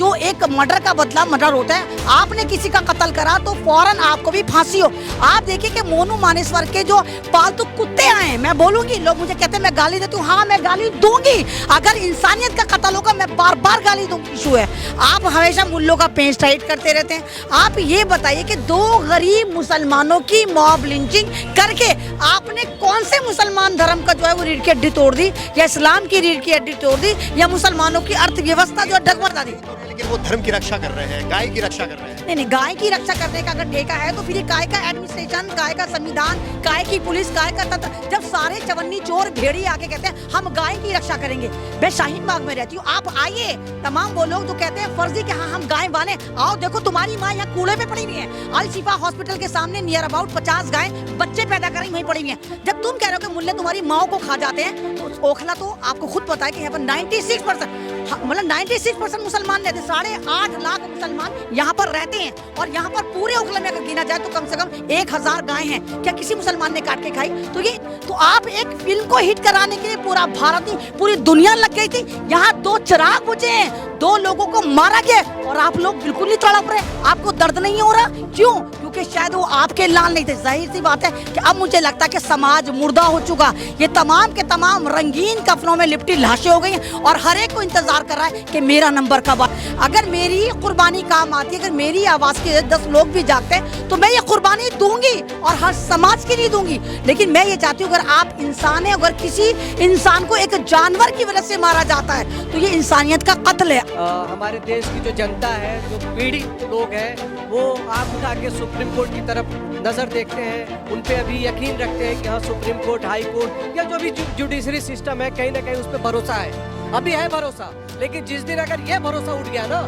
जो एक मर्डर का बदला मर्डर होता है, आपने किसी का कत्ल करा तो फौरन आपको भी फांसी हो। आप देखिए कि मोनू मानेसर के जो पालतू कुत्ते आए हैं, मैं बोलूंगी, लोग मुझे कहते हैं मैं गाली देती हूँ, हाँ मैं गाली दूंगी। अगर इंसानियत का कत्ल होगा मैं बार बार गाली दूंगी। इशू है, आप हमेशा मुल्लों का पेंच टाइट करते रहते हैं। आप ये बताइए कि 2 गरीब मुसलमानों की मॉब लिंचिंग करके आपने कौन से मुसलमान धर्म का जो है वो रीढ़ की हड्डी तोड़ दी, या इस्लाम की रीढ़ की हड्डी तोड़ दी, या मुसलमानों की अर्थव्यवस्था जो है डगमगा दी। लेकिन वो धर्म की रक्षा कर रहे हैं, गाय की रक्षा कर रहे हैं। नहीं, गाय की रक्षा करने का अगर ठेका है तो फिर ये गाय का एडमिनिस्ट्रेशन, गाय का संविधान, गाय की पुलिस, गाय का तंत्र, जब सारे चवन्नी चोर भेड़ी आके कहते हैं हम गाय की रक्षा करेंगे। मैं शाहीन बाग में रहती हूँ, आप आइए, तमाम वो लोग जो कहते हैं फर्जी कि हाँ हम गाय बाने, आओ देखो तुम्हारी माँ यहाँ कूड़े पे पड़ी हुई है। अल शिफा हॉस्पिटल के सामने नियर अबाउट 50 गाय बच्चे पैदा कर रही वहीं पड़ी हुई है। जब तुम कह रहे हो कि मुल्ले तुम्हारी माओ को खा जाते हैं, तो ओखला तो आपको खुद पता है कि यहाँ पर 96% मतलब 96% मुसलमान रहते हैं। 8.5 लाख मुसलमान यहाँ पर रहते हैं, और यहाँ पर पूरे ओखला में अगर गिना जाए तो कम से कम 1000 गाय हैं। क्या किसी मुसलमान ने काट के खाई? तो आप एक फिल्म को हिट कराने के लिए पूरा भारत नहीं, पूरी दुनिया लग गई थी। यहाँ 2 चिराग बुझे हैं, 2 लोगों को मारा गया, और आप लोग बिल्कुल नहीं तड़प रहे। आपको दर्द नहीं हो रहा, क्यों? क्योंकि शायद वो आपके लाल नहीं थे। जाहिर सी बात है कि अब मुझे लगता है कि समाज मुर्दा हो चुका। ये तमाम के तमाम रंगीन कफनों में लिपटी लाशें हो गई हैं, और हर एक को इंतजार कर रहा है कि मेरा नंबर कब आए। अगर मेरी कुर्बानी काम आती है, अगर मेरी आवाज के 10 लोग भी जागते हैं, तो मैं ये कुर्बानी दूंगी, और हर समाज के लिए दूंगी। लेकिन मैं ये चाहती हूँ, अगर आप इंसान है, अगर किसी इंसान को एक जानवर की वजह से मारा जाता है, तो ये इंसानियत का कत्ल है। हमारे देश की जो जनता है, जो पीड़ित लोग हैं, वो आंख उठा के सुप्रीम कोर्ट की तरफ नजर देखते हैं। उन पे अभी यकीन रखते हैं कि हाँ सुप्रीम कोर्ट, हाई कोर्ट या जो भी जुडिशरी सिस्टम है, कहीं ना कहीं उस पर भरोसा है। अभी है भरोसा, लेकिन जिस दिन अगर ये भरोसा उठ गया ना,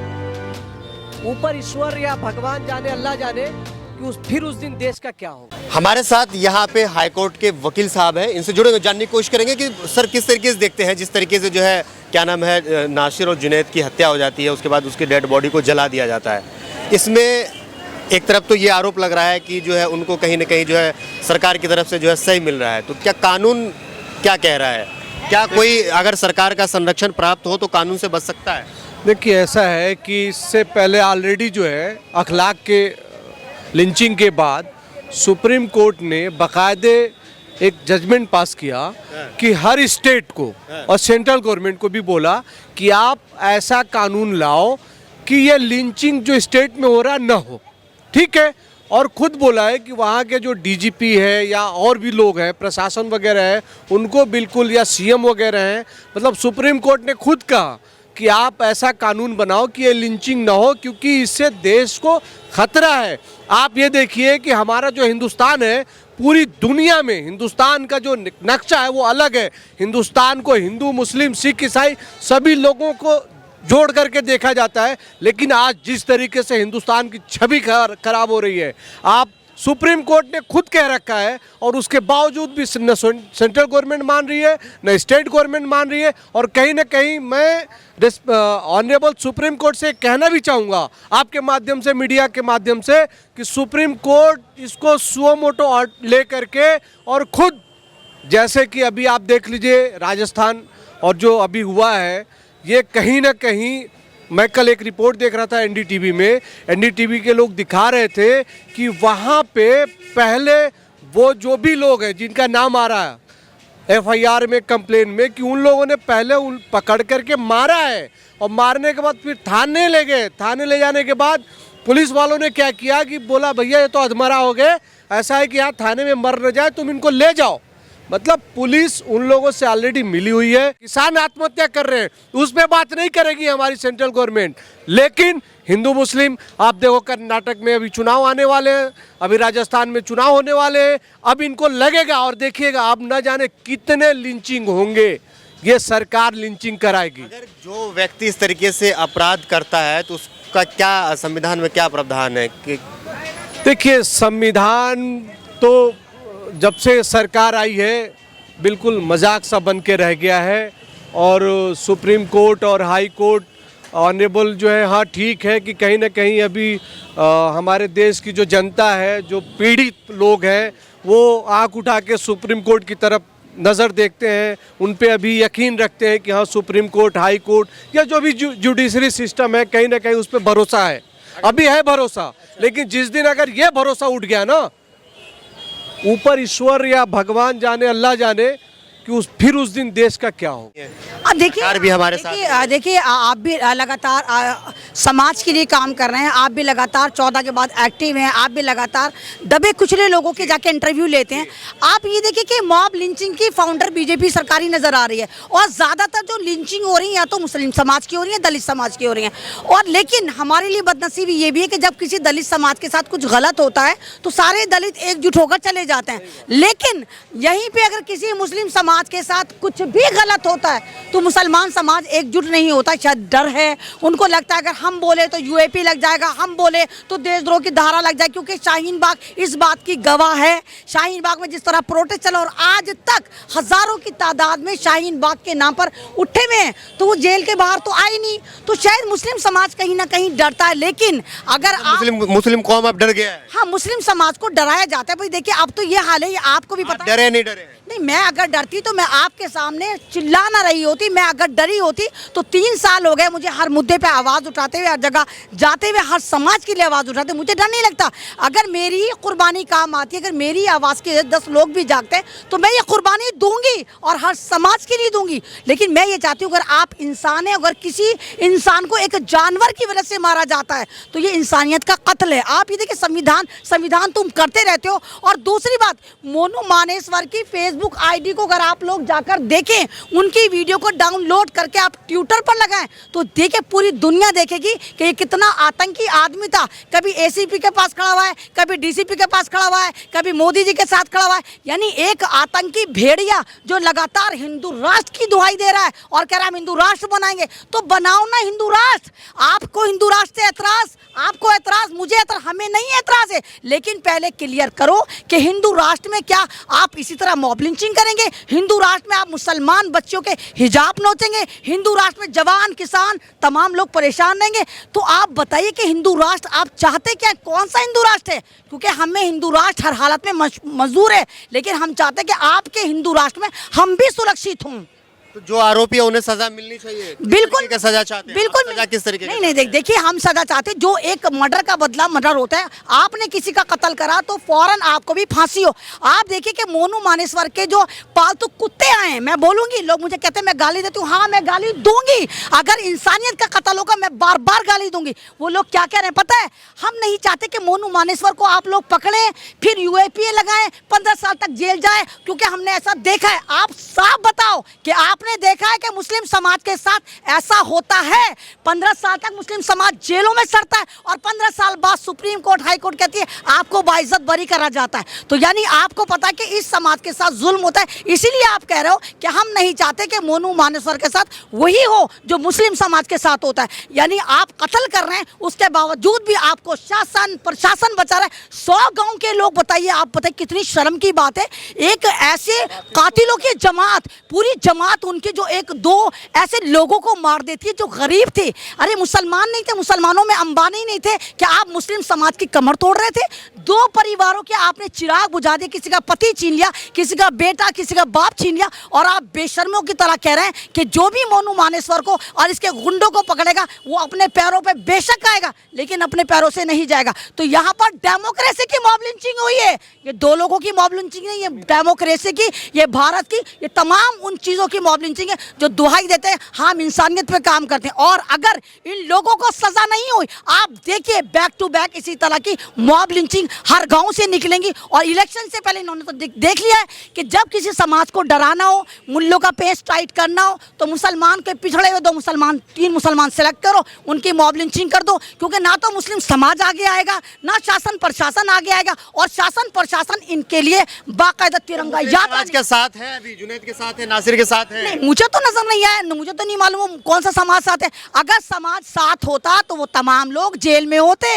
ऊपर ईश्वर या भगवान जाने, अल्लाह जाने कि फिर उस दिन देश का क्या होगा। हमारे साथ यहाँ पे हाई कोर्ट के वकील साहब हैं, इनसे जुड़े जानने की कोशिश करेंगे कि सर किस तरीके से देखते हैं, जिस तरीके से जो है क्या नाम है नासिर और जुनैद की हत्या हो जाती है, उसके बाद उसकी डेड बॉडी को जला दिया जाता है। इसमें एक तरफ तो ये आरोप लग रहा है कि जो है उनको कहीं ना कहीं जो है सरकार की तरफ से जो है सही मिल रहा है, तो क्या कानून क्या कह रहा है? क्या कोई अगर सरकार का संरक्षण प्राप्त हो तो कानून से बच सकता है? देखिए, ऐसा है कि इससे पहले ऑलरेडी जो है अखलाक के लिंचिंग के बाद सुप्रीम कोर्ट ने बाकायदे एक जजमेंट पास किया कि हर स्टेट को और सेंट्रल गवर्नमेंट को भी बोला कि आप ऐसा कानून लाओ कि ये लिंचिंग जो स्टेट में हो रहा न हो। ठीक है, और खुद बोला है कि वहाँ के जो डीजीपी है या और भी लोग हैं, प्रशासन वगैरह है, उनको बिल्कुल, या सीएम वगैरह हैं, मतलब सुप्रीम कोर्ट ने खुद कहा कि आप ऐसा कानून बनाओ कि ये लिंचिंग ना हो, क्योंकि इससे देश को खतरा है। आप ये देखिए कि हमारा जो हिंदुस्तान है, पूरी दुनिया में हिंदुस्तान का जो नक्शा है वो अलग है। हिंदुस्तान को हिंदू, मुस्लिम, सिख, ईसाई सभी लोगों को जोड़ करके देखा जाता है, लेकिन आज जिस तरीके से हिंदुस्तान की छवि खराब हो रही है, आप सुप्रीम कोर्ट ने खुद कह रखा है, और उसके बावजूद भी न सेंट्रल गवर्नमेंट मान रही है, न स्टेट गवर्नमेंट मान रही है। और कहीं ना कहीं मैं ऑनरेबल सुप्रीम कोर्ट से कहना भी चाहूँगा आपके माध्यम से, मीडिया के माध्यम से, कि सुप्रीम कोर्ट इसको सुओ मोटो ले करके, और खुद जैसे कि अभी आप देख लीजिए राजस्थान और जो अभी हुआ है, ये कहीं ना कहीं, मैं कल एक रिपोर्ट देख रहा था एनडीटीवी में, एनडीटीवी के लोग दिखा रहे थे कि वहाँ पे पहले वो जो भी लोग हैं जिनका नाम आ रहा है एफआईआर में, कंप्लेन में, कि उन लोगों ने पहले उन पकड़ करके मारा है, और मारने के बाद फिर थाने ले गए। थाने ले जाने के बाद पुलिस वालों ने क्या किया कि बोला भैया ये तो अधमरा हो गए, ऐसा है कि यहाँ थाने में मर न जाए, तुम इनको ले जाओ। मतलब पुलिस उन लोगों से ऑलरेडी मिली हुई है। किसान आत्महत्या कर रहे हैं, उस पर बात नहीं करेगी हमारी सेंट्रल गवर्नमेंट, लेकिन हिंदू मुस्लिम, आप देखो कर्नाटक में अभी चुनाव आने वाले हैं, अभी राजस्थान में चुनाव होने वाले हैं, अब इनको लगेगा, और देखिएगा अब न जाने कितने लिंचिंग होंगे, ये सरकार लिंचिंग कराएगी। अगर जो व्यक्ति इस तरीके से अपराध करता है तो उसका क्या संविधान में क्या प्रावधान है? देखिए, संविधान तो जब से सरकार आई है बिल्कुल मजाक सा बन के रह गया है, और सुप्रीम कोर्ट और हाई कोर्ट ऑनरेबल जो है, हाँ ठीक है कि कहीं ना कहीं अभी हमारे देश की जो जनता है, जो पीड़ित लोग हैं, वो आंख उठा के सुप्रीम कोर्ट की तरफ नज़र देखते हैं, उन पे अभी यकीन रखते हैं कि हाँ सुप्रीम कोर्ट, हाई कोर्ट या जो भी जुडिशरी सिस्टम है कहीं ना कहीं उस पर भरोसा है, अभी है भरोसा। लेकिन जिस दिन अगर ये भरोसा उठ गया ना, ऊपर ईश्वर या भगवान जाने, अल्लाह जाने कि फिर उस दिन देश का क्या हो। अब देखिए, सरकार भी हमारे साथ देखिए आप भी लगातार समाज के लिए काम कर रहे हैं, आप भी लगातार 14 के बाद एक्टिव हैं, आप भी लगातार दबे कुचले लोगों के जाके इंटरव्यू लेते हैं। आप ये देखिए कि मॉब लिंचिंग की फाउंडर बीजेपी सरकारी नजर आ रही है, और ज़्यादातर जो लिंचिंग हो रही है या तो मुस्लिम समाज की हो रही है, दलित समाज की हो रही है। और लेकिन हमारे लिए बदनसीबी ये भी है कि जब किसी दलित समाज के साथ कुछ गलत होता है तो सारे दलित एकजुट होकर चले जाते हैं, लेकिन यहीं पर अगर किसी मुस्लिम समाज के साथ कुछ भी गलत होता है तो मुसलमान समाज एकजुट नहीं होता। शायद डर है, उनको लगता है अगर हम बोले तो यूएपी लग जाएगा, हम बोले तो देशद्रोह की धारा लग जाएगी। क्योंकि शाहीन बाग इस बात की गवाह है। शाहीन बाग में जिस तरह प्रोटेस्ट चला और आज तक हजारों की तादाद में शाहीन बाग के नाम पर उठे हुए हैं, तो वो जेल के बाहर तो आए नहीं। तो शायद मुस्लिम समाज कहीं ना कहीं डरता है। लेकिन अगर मुस्लिम कौम अब डर गया है। हाँ, मुस्लिम समाज को डराया जाता है। भाई देखिए, अब तो ये हाल है, ये आपको भी पता है। डरे नहीं डरे? नहीं, मैं अगर डरती तो मैं आपके सामने चिल्ला ना रही होती। मैं अगर डरी होती तो 3 साल हो गए मुझे हर मुद्दे पे आवाज़ उठाते हुए, हर जगह जाते हुए, हर समाज के लिए आवाज़ उठाते। मुझे डर नहीं लगता। अगर मेरी कुर्बानी काम आती है, अगर मेरी आवाज़ के 10 लोग भी जागते हैं तो मैं ये कुर्बानी दूंगी और हर समाज के लिए दूंगी। लेकिन मैं ये चाहती हूँ, अगर आप इंसान हैं, अगर किसी इंसान को एक जानवर की वजह से मारा जाता है तो ये इंसानियत का कत्ल है। आप ये देखिए, संविधान तुम करते रहते हो। और दूसरी बात, मोनू मानेसवर की फेसबुक आईडी को अगर आप लोग जाकर देखें, उनकी वीडियो को डाउनलोड करके आप ट्विटर पर लगाएं तो देखिए पूरी दुनिया देखेगी कि ये कितना आतंकी आदमी था। कभी एसीपी के पास खड़ा हुआ है, कभी डीसीपी के पास खड़ा हुआ है, कभी मोदी जी के साथ खड़ा हुआ है। यानी एक आतंकी भेड़िया जो लगातार हिंदू राष्ट्र की दुहाई दे रहा है और कह रहा है हम हिंदू राष्ट्र बनाएंगे। तो बनाओ ना हिंदू राष्ट्र। आपको हिंदू राष्ट्र से एतराज, आपको एतराज, मुझे एतराज, हमें नहीं एतराज है। लेकिन पहले क्लियर करो कि हिंदू राष्ट्र में क्या आप इसी तरह मॉब लिंचिंग करेंगे? हिंदू राष्ट्र में आप मुसलमान बच्चों के हिजाब नोचेंगे? हिंदू राष्ट्र में जवान, किसान, तमाम लोग परेशान रहेंगे? तो आप बताइए कि हिंदू राष्ट्र आप चाहते क्या? कौन सा हिंदू राष्ट्र है? क्योंकि हमें हिंदू राष्ट्र हर हालत में मंजूर है, लेकिन हम चाहते हैं कि आपके हिंदू राष्ट्र में हम भी सुरक्षित हों। तो जो आरोपी है उन्हें सजा मिलनी चाहिए। बिल्कुल क्या सजा चाहते हैं? बिल्कुल सजा किस तरीके? नहीं, देखिए, हम सजा चाहते हैं जो एक मर्डर का बदला मर्डर होता है। आपने किसी का कत्ल करा तो फौरन आपको भी फांसी हो। आप देखिए कि मोनू मानेसवर के जो पालतू कुत्ते आए हैं, मैं बोलूंगी, लोग मुझे कहते हैं मैं गाली देती हूँ, हाँ मैं गाली दूंगी। अगर इंसानियत का कत्ल होगा मैं बार बार गाली दूंगी। वो लोग क्या कह रहे हैं पता है? हम नहीं चाहते कि मोनू मानेसवर को आप लोग पकड़े, फिर यूएपीए लगाएं, 15 साल तक जेल जाए, क्योंकि हमने ऐसा देखा है। आप साफ बताओ कि आपने देखा है कि मुस्लिम समाज के साथ ऐसा होता है? 15 साल तक मुस्लिम समाज जेलों में सड़ता है और 15 साल बाद सुप्रीम कोर्ट, हाई कोर्ट कहती है आपको बाइज्जत बरी करा जाता है। तो यानी आपको पता है कि इस समाज के साथ जुल्म होता है। इसीलिए आप कह रहे हो कि हम नहीं चाहते कि मोनू मानेसवर के साथ वही हो जो मुस्लिम समाज के साथ होता है। यानी आप कत्ल कर रहे हैं, उसके बावजूद भी आपको शासन प्रशासन बचा रहा है। 100 गांव के लोग, बताइए, आप बताइए कितनी शर्म की बात है। एक ऐसे कातिलों की जमात, पूरी जमात उनके जो 1-2 ऐसे लोगों को मार देती है जो गरीब थे। अरे मुसलमान नहीं थे, मुसलमानों में अंबानी नहीं थे कि आप मुस्लिम समाज की कमर तोड़ रहे थे? 2 परिवारों के आपने चिराग बुझा दिया, किसी का पति छीन लिया, किसी का बेटा, किसी का बाप छीन लिया, और आप बेशर्मों की तरह कह रहे हैं कि जो भी मोनू मानेसवर को और इसके गुंडों को पकड़ेगा वो अपने पैरों पे बेशक आएगा, लेकिन अपने पैरों से नहीं जाएगा। तो यहाँ पर डेमोक्रेसी की मॉब लिंचिंग हुई है। ये 2 लोगों की मॉब लिंचिंग नहीं, ये डेमोक्रेसी की, ये भारत की, ये तमाम उन चीज़ों की मॉब लिंचिंग है जो दुहाई देते हैं हम इंसानियत पे काम करते हैं। और अगर इन लोगों को सजा नहीं हुई, आप देखिए बैक टू बैक इसी तरह की मॉब लिंचिंग हर गांव से निकलेंगी। और इलेक्शन से पहले इन्होंने तो देख लिया है कि जब किसी समाज को डराना हो, मुल्लों का पेस टाइट करना हो, तो मुसलमान के पिछड़े हुए 2 मुसलमान, 3 मुसलमान सेलेक्ट करो, उनकी मॉब लिंचिंग कर दो। क्योंकि ना तो मुस्लिम समाज आगे आएगा, ना शासन प्रशासन आगे आएगा, और शासन प्रशासन इनके लिए बाकायदा तिरंगा याद के साथ है, अभी जुनैद के साथ है, नासिर के साथ है। नहीं, मुझे तो नजर नहीं आया, मुझे तो नहीं मालूम कौन सा समाज साथ है। अगर समाज साथ होता तो वो तमाम लोग जेल में होते।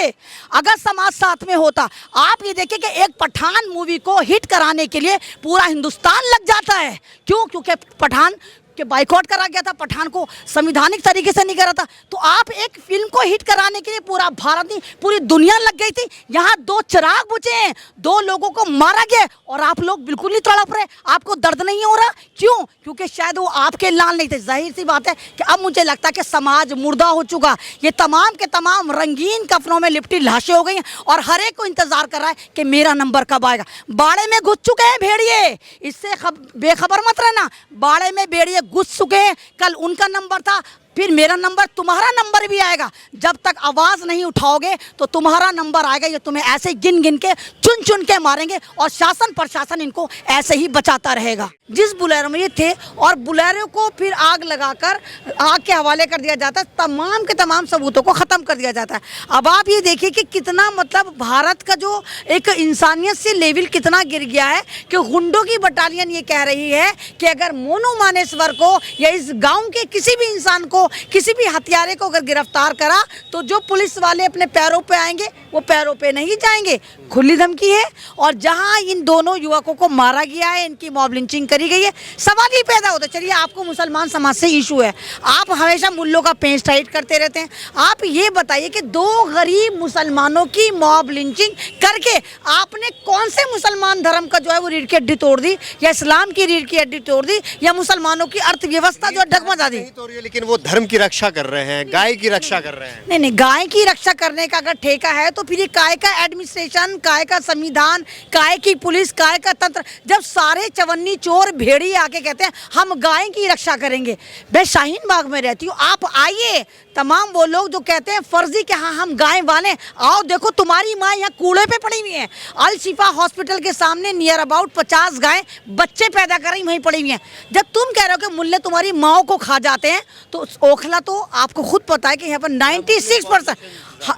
अगर समाज साथ में होता, आप ये देखिए कि एक पठान मूवी को हिट कराने के लिए पूरा हिंदुस्तान लग जाता है। क्यों? क्योंकि पठान कि बाइकआउट करा गया था, पठान को संविधानिक तरीके से नहीं करा था। तो आप एक फिल्म को हिट कराने के लिए पूरा भारत नहीं, पूरी दुनिया लग गई थी। यहाँ 2 चिराग बुझे हैं, 2 लोगों को मारा गया और आप लोग बिल्कुल नहीं तड़प रहे, आपको दर्द नहीं हो रहा। क्यों? क्योंकि शायद वो आपके लाल नहीं थे। जाहिर सी बात है कि अब मुझे लगता है कि समाज मुर्दा हो चुका, ये तमाम के तमाम रंगीन कफनों में लिपटी लाशें हो गई हैं और हर एक को इंतजार कर रहा है कि मेरा नंबर कब आएगा। बाड़े में घुस चुके हैं भेड़िए, इससे बेखबर मत रहना। बाड़े में भेड़िए घुस चुके हैं, कल उनका नंबर था, फिर मेरा नंबर, तुम्हारा नंबर भी आएगा। जब तक आवाज़ नहीं उठाओगे तो तुम्हारा नंबर आएगा। ये तुम्हें ऐसे गिन गिन के चुन चुन के मारेंगे और शासन प्रशासन इनको ऐसे ही बचाता रहेगा। जिस बुलेरो में ये थे और बुलेरो को फिर आग लगाकर आग के हवाले कर दिया जाता है, तमाम के तमाम सबूतों को ख़त्म कर दिया जाता है। अब आप ये देखिए कि कितना मतलब भारत का जो एक इंसानियत से लेवल कितना गिर गया है कि गुंडों की बटालियन ये कह रही है कि अगर मोनू मानेश्वर को या इस गाँव के किसी भी इंसान को, किसी भी हत्यारे को अगर गिरफ्तार करा तो जो पुलिस वाले अपने पैरों पे आएंगे वो पैरों पे नहीं जाएंगे। खुली धमकी है। और जहां इन दोनों युवकों को मारा गया है, इनकी मॉब लिंचिंग करी गई है, सवाल ही पैदा होता है। चलिए, आपको मुसलमान समाज से इशू है, आप हमेशा मुल्लों का पेंच टाइट करते रहते हैं। आप ये बताइए कि 2 गरीब मुसलमानों की मॉब लिंचिंग करके आपने कौन से मुसलमान धर्म का जो है वो रीढ़ की हड्डी तोड़ दी, या इस्लाम की रीढ़ की हड्डी तोड़ दी, या मुसलमानों की अर्थव्यवस्था जो है डगमगा दी? लेकिन वो धर्म की रक्षा कर रहे हैं, गाय की रक्षा कर रहे हैं। नहीं, गाय की रक्षा करने का अगर ठेका है तो फिर ये काय का एडमिनिस्ट्रेशन, काय का संविधान, काय की पुलिस, काय का तंत्र, जब सारे चवन्नी चोर भेड़ी आके कहते हैं हम गाय की रक्षा करेंगे। मैं शाहीन बाग में रहती हूँ, आप आइए, तमाम वो लोग जो कहते हैं फर्जी कि हाँ हम गाय वाले, आओ देखो तुम्हारी माँ यहाँ कूड़े पे पड़ी हुई है। अल शिफा हॉस्पिटल के सामने नियर अबाउट 50 गाय बच्चे पैदा कर रही वहीं पड़ी हुई हैं। जब तुम कह रहे हो कि मुल्ले तुम्हारी माओ को खा जाते हैं, तो ओखला तो आपको खुद पता है कि यहाँ पर 96%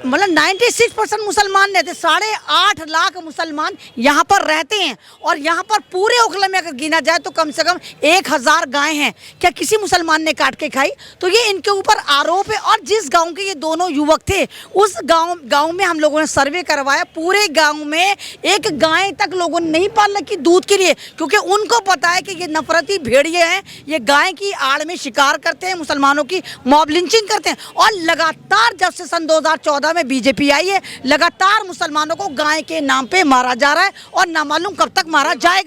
मतलब 96% मुसलमान रहते, 8.5 लाख मुसलमान यहाँ पर रहते हैं। और यहाँ पर पूरे ओखला में अगर गिना जाए तो कम से कम 1000 गाय हैं। क्या किसी मुसलमान ने काट के खाई? तो ये इनके ऊपर आरोप है। और जिस गांव के ये दोनों युवक थे, उस गांव में हम लोगों ने सर्वे करवाया, पूरे गांव में एक गाय तक लोगों ने नहीं पाल रखी दूध के लिए, क्योंकि उनको पता है कि ये नफरती भेड़िए हैं, ये गाय की आड़ में शिकार करते हैं, मुसलमानों की मॉब लिंचिंग करते हैं। और लगातार जब से सन 2014 में बीजेपी आई है, लगातार मुसलमानों को गाय के नाम पे मारा जा रहा है और ना मालूम कब तक मारा जाएगा।